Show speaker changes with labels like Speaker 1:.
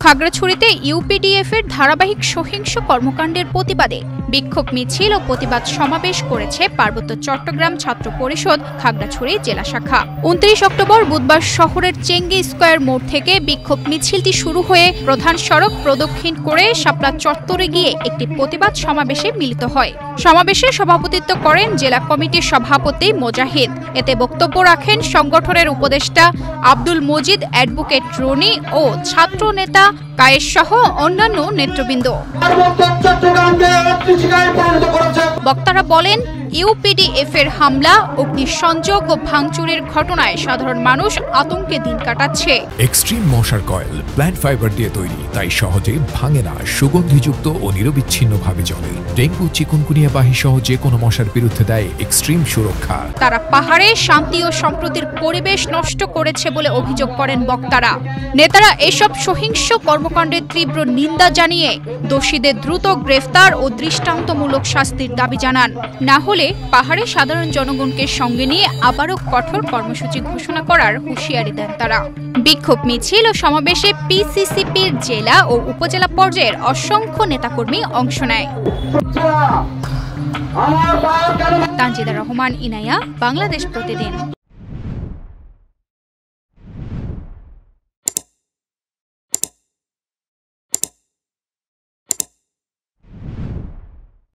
Speaker 1: খাগড়াছড়িতে UPDF এর ধারাবাহিক সহিংস কর্মকাণ্ডের প্রতিবাদে বিক্ষোভ মিছিল ও প্রতিবাদ সমাবেশ করেছে পার্বত্য চট্টগ্রাম ছাত্র পরিষদ খাগড়াছড়ি জেলা শাখা। 29 অক্টোবর বুধবার শহরের চেঙ্গি স্কয়ার মোড় থেকে বিক্ষোভ মিছিলটি শুরু হয়ে প্রধান সড়ক প্রদক্ষিণ করে শাপলা চত্বরে গিয়ে একটি প্রতিবাদ সমাবেশে মিলিত হয়। সমাবেশে সভাপতিত্ব করেন জেলা কমিটির সভাপতি মোজাহিদ। এতে বক্তব্য রাখেন সংগঠনের উপদেষ্টা আব্দুল মজিদ, অ্যাডভোকেট রনি ও ছাত্র নেতা কায়েস সহ অন্যান্য নেতৃবৃন্দ। বক্তারা বলেন, ইউপিডিএফ এর হামলা, অগ্নিসংযোগ ও ভাঙচুরের ঘটনায় সাধারণ মানুষ আতঙ্কে দিন কাটাচ্ছে।
Speaker 2: এক্সট্রিম মশার কয়েল প্ল্যান্ট ফাইবার দিয়ে তৈরি, তাই সহজে ভাঙে না, সুগন্ধিযুক্ত ও নিরবিচ্ছিন্নভাবে জ্বলে। ডেঙ্গু, চিকুনগুনিয়া বাহি সহ যে কোনো মশার বিরুদ্ধে দেয় এক্সট্রিম সুরক্ষা।
Speaker 1: তারা পাহাড়ে শান্তি ও সম্প্রীতির পরিবেশ নষ্ট করেছে বলে অভিযোগ করেন বক্তারা। নেতারা এসব সহিংস কর্মকাণ্ডের তীব্র নিন্দা জানিয়ে দোষীদের দ্রুত গ্রেফতার ও দৃষ্টান্তমূলক শাস্তির দাবি জানান। না হলে পাহাড়ে সাধারণ জনগণকে সঙ্গে নিয়ে আবারও কঠোর কর্মসূচি ঘোষণা করার হুঁশিয়ারি দেন তারা। বিক্ষোভ মিছিল ও সমাবেশে পিসিসিপির জেলা ও উপজেলা পর্যায়ের অসংখ্য নেতাকর্মী অংশ নেয়। তানজিদা রহমান, ইনায়া, বাংলাদেশ প্রতিদিন।